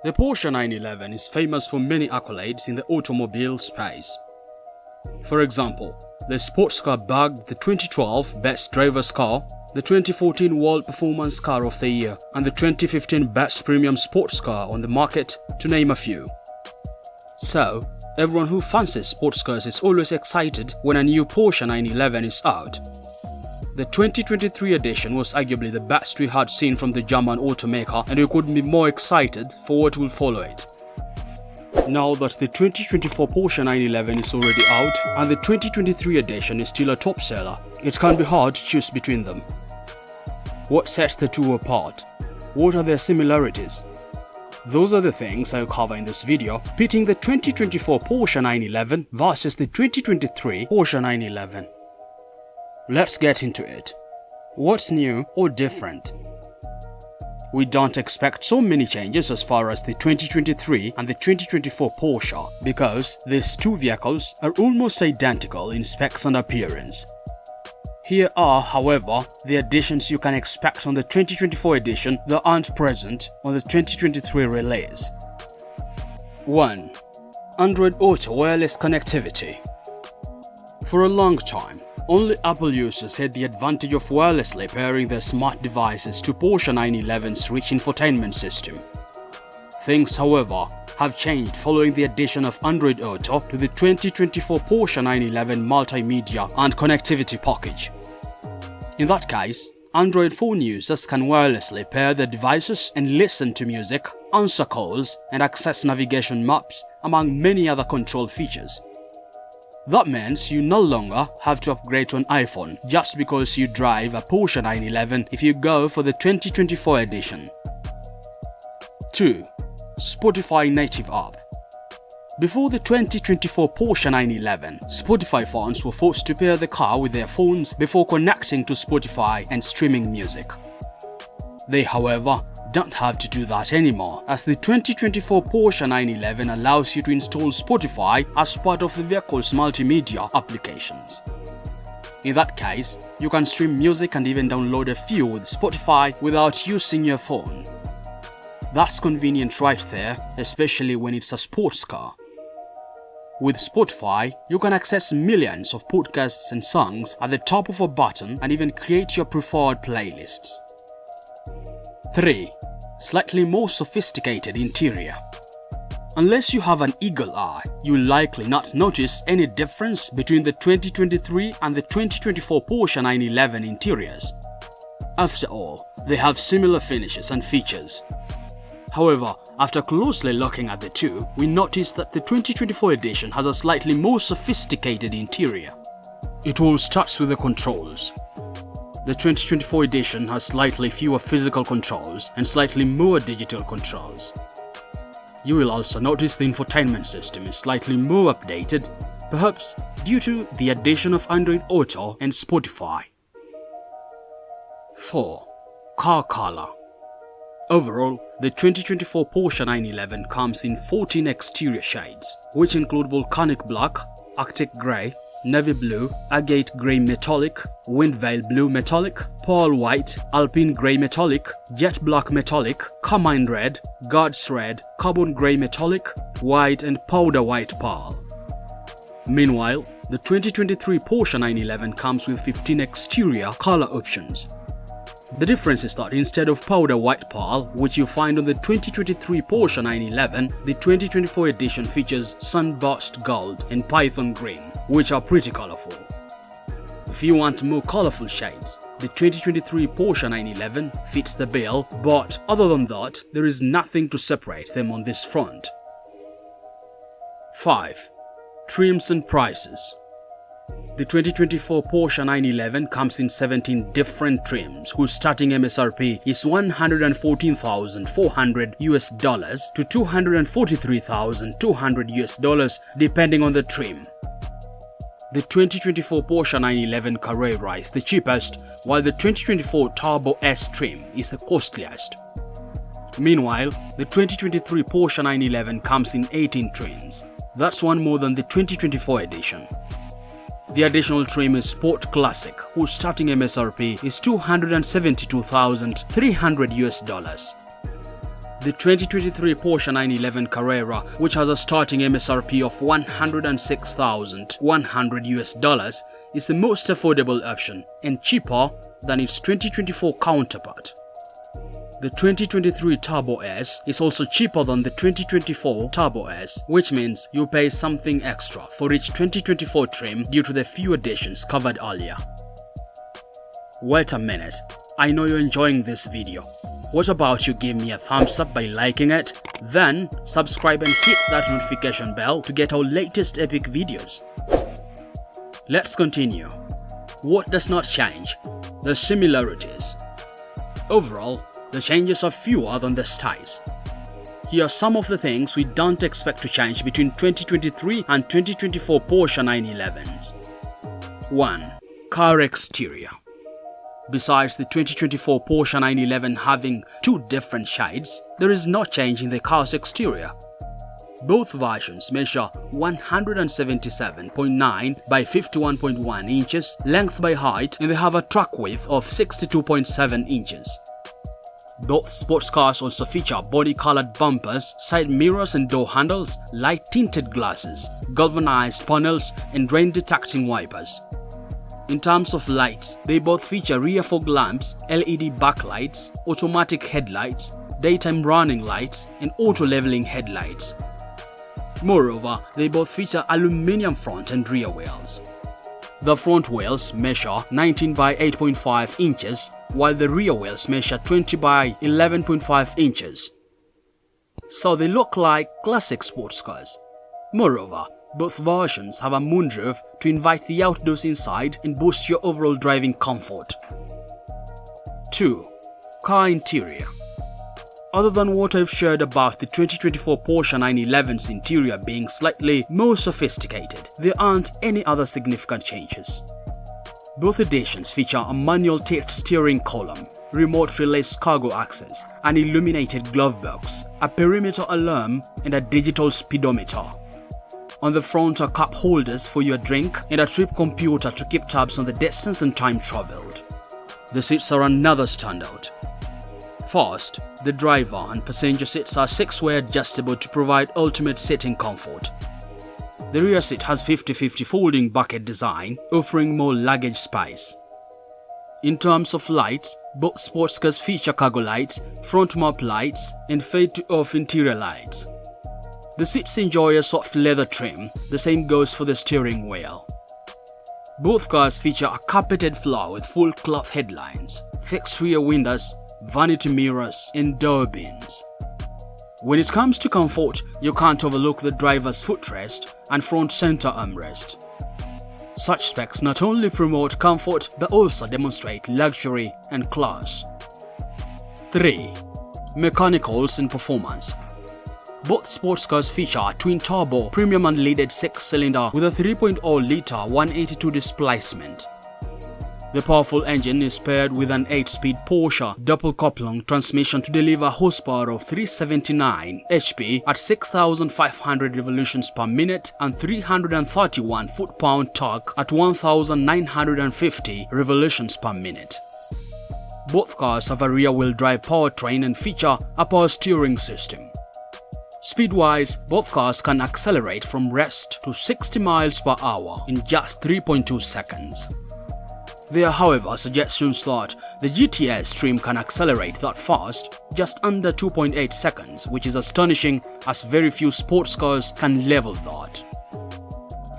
The Porsche 911 is famous for many accolades in the automobile space. For example, the sports car bagged the 2012 Best Driver's Car, the 2014 World Performance Car of the Year, and the 2015 Best Premium Sports Car on the market, to name a few. So, everyone who fancies sports cars is always excited when a new Porsche 911 is out. The 2023 edition was arguably the best we had seen from the German automaker, and we couldn't be more excited for what will follow it. Now that the 2024 Porsche 911 is already out and the 2023 edition is still a top seller, it can be hard to choose between them. What sets the two apart? What are their similarities? Those are the things I'll cover in this video, pitting the 2024 Porsche 911 versus the 2023 Porsche 911. Let's get into it. What's new or different? We don't expect so many changes as far as the 2023 and the 2024 Porsche because these two vehicles are almost identical in specs and appearance. Here are, however, the additions you can expect on the 2024 edition that aren't present on the 2023 release. 1. Android Auto wireless connectivity. For a long time, only Apple users had the advantage of wirelessly pairing their smart devices to Porsche 911's rich infotainment system. Things, however, have changed following the addition of Android Auto to the 2024 Porsche 911 multimedia and connectivity package. In that case, Android phone users can wirelessly pair their devices and listen to music, answer calls, and access navigation maps, among many other control features. That means you no longer have to upgrade to an iPhone just because you drive a Porsche 911 if you go for the 2024 edition. 2. Spotify native app. Before the 2024 Porsche 911, Spotify fans were forced to pair the car with their phones before connecting to Spotify and streaming music. They, however, don't have to do that anymore, as the 2024 Porsche 911 allows you to install Spotify as part of the vehicle's multimedia applications. In that case, you can stream music and even download a few with Spotify without using your phone. That's convenient right there, especially when it's a sports car. With Spotify, you can access millions of podcasts and songs at the top of a button and even create your preferred playlists. 3. Slightly more sophisticated interior. Unless you have an eagle eye, you will likely not notice any difference between the 2023 and the 2024 Porsche 911 interiors. After all, they have similar finishes and features. However, after closely looking at the two, we notice that the 2024 edition has a slightly more sophisticated interior. It all starts with the controls. The 2024 edition has slightly fewer physical controls and slightly more digital controls. You will also notice the infotainment system is slightly more updated, perhaps due to the addition of Android Auto and Spotify. 4. Car color. Overall, the 2024 Porsche 911 comes in 14 exterior shades, which include volcanic black, arctic grey, navy blue, agate grey metallic, wind veil blue metallic, pearl white, alpine grey metallic, jet black metallic, carmine red, guards red, carbon grey metallic, white and powder white pearl. Meanwhile, the 2023 Porsche 911 comes with 15 exterior color options. The difference is that instead of powder white pearl, which you find on the 2023 Porsche 911, the 2024 edition features sunburst gold and python green, which are pretty colorful. If you want more colorful shades, the 2023 Porsche 911 fits the bill, but other than that, there is nothing to separate them on this front. 5. Trims and prices. The 2024 Porsche 911 comes in 17 different trims whose starting MSRP is $114,400 to $243,200 depending on the trim. The 2024 Porsche 911 Carrera is the cheapest, while the 2024 Turbo S trim is the costliest. Meanwhile, the 2023 Porsche 911 comes in 18 trims. That's one more than the 2024 edition. The additional trim is Sport Classic, whose starting MSRP is $272,300. The 2023 Porsche 911 Carrera, which has a starting MSRP of $106,100 is the most affordable option and cheaper than its 2024 counterpart. The 2023 Turbo S is also cheaper than the 2024 Turbo S, which means you pay something extra for each 2024 trim due to the few additions covered earlier. Wait a minute, I know you're enjoying this video. What about you give me a thumbs up by liking it? Then subscribe and hit that notification bell to get our latest epic videos. Let's continue. What does not change? The similarities. Overall, the changes are fewer than the styles. Here are some of the things we don't expect to change between 2023 and 2024 Porsche 911s. 1. Car exterior. Besides the 2024 Porsche 911 having two different shades, there is no change in the car's exterior. Both versions measure 177.9 by 51.1 inches length by height, and they have a track width of 62.7 inches. Both sports cars also feature body-colored bumpers, side mirrors and door handles, light-tinted glasses, galvanized panels, and rain-detecting wipers. In terms of lights, they both feature rear fog lamps, LED backlights, automatic headlights, daytime running lights, and auto-leveling headlights. Moreover, they both feature aluminum front and rear wheels. The front wheels measure 19 by 8.5 inches, while the rear wheels measure 20 by 11.5 inches. So they look like classic sports cars. Moreover, both versions have a moonroof to invite the outdoors inside and boost your overall driving comfort. 2. Car interior. Other than what I've shared about the 2024 Porsche 911's interior being slightly more sophisticated, there aren't any other significant changes. Both editions feature a manual tilt steering column, remote release cargo access, an illuminated glove box, a perimeter alarm, and a digital speedometer. On the front are cup holders for your drink and a trip computer to keep tabs on the distance and time traveled. The seats are another standout. First, the driver and passenger seats are 6-way adjustable to provide ultimate sitting comfort. The rear seat has 50-50 folding bucket design, offering more luggage space. In terms of lights, both sports cars feature cargo lights, front map lights, and fade-to-off interior lights. The seats enjoy a soft leather trim, the same goes for the steering wheel. Both cars feature a carpeted floor with full cloth headlines, fixed rear windows, vanity mirrors, and door bins. When it comes to comfort, you can't overlook the driver's footrest and front center armrest. Such specs not only promote comfort but also demonstrate luxury and class. 3. Mechanicals and performance. Both sports cars feature a twin-turbo, premium unleaded 6-cylinder with a 3.0-litre 182 displacement. The powerful engine is paired with an 8-speed Porsche double-coupling transmission to deliver horsepower of 379 HP at 6,500 revolutions per minute and 331 foot-pound torque at 1,950 revolutions per minute. Both cars have a rear-wheel drive powertrain and feature a power steering system. Speed-wise, both cars can accelerate from rest to 60 miles per hour in just 3.2 seconds. There are, however, suggestions that the GTS trim can accelerate that fast just under 2.8 seconds, which is astonishing as very few sports cars can level that.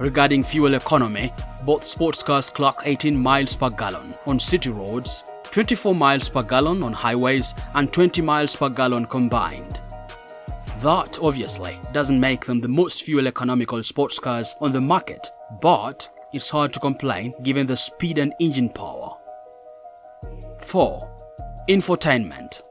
Regarding fuel economy, both sports cars clock 18 miles per gallon on city roads, 24 miles per gallon on highways, and 20 miles per gallon combined. That obviously doesn't make them the most fuel economical sports cars on the market, but it's hard to complain given the speed and engine power. 4. Infotainment.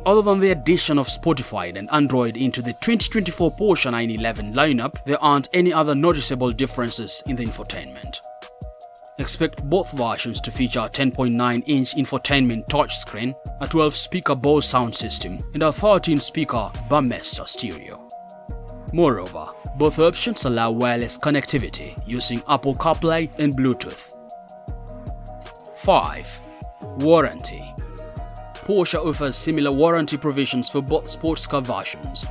Other than the addition of Spotify and Android into the 2024 Porsche 911 lineup, there aren't any other noticeable differences in the infotainment. Expect both versions to feature a 10.9-inch infotainment touchscreen, a 12-speaker Bose sound system, and a 13-speaker Burmester stereo. Moreover, both options allow wireless connectivity using Apple CarPlay and Bluetooth. 5. Warranty. Porsche offers similar warranty provisions for both sports car versions.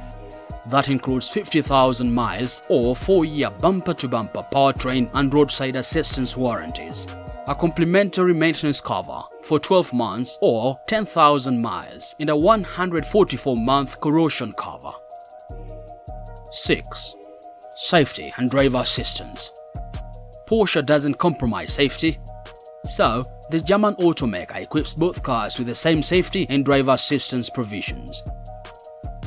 That includes 50,000 miles or 4-year bumper-to-bumper powertrain and roadside assistance warranties, a complimentary maintenance cover for 12 months or 10,000 miles, and a 144-month corrosion cover. 6. Safety and driver assistance. Porsche doesn't compromise safety, so the German automaker equips both cars with the same safety and driver assistance provisions.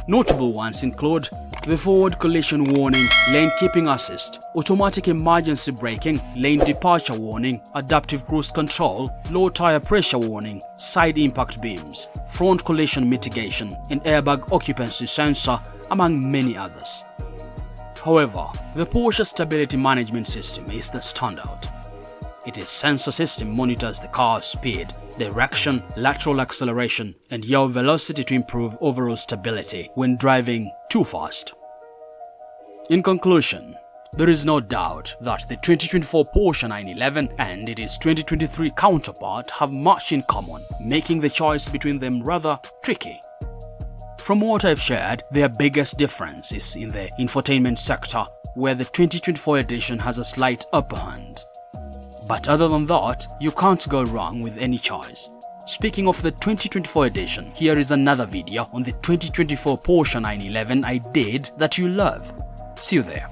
Notable ones include the forward collision warning, lane keeping assist, automatic emergency braking, lane departure warning, adaptive cruise control, low tire pressure warning, side impact beams, front collision mitigation, and airbag occupancy sensor, among many others. However, the Porsche Stability Management System is the standout. Its sensor system monitors the car's speed, direction, lateral acceleration, and yaw velocity to improve overall stability when driving too fast. In conclusion, there is no doubt that the 2024 Porsche 911 and its 2023 counterpart have much in common, making the choice between them rather tricky. From what I've shared, their biggest difference is in the infotainment sector, where the 2024 edition has a slight upper hand. But other than that, you can't go wrong with any choice. Speaking of the 2024 edition, here is another video on the 2024 Porsche 911 I did that you'll love. See you there.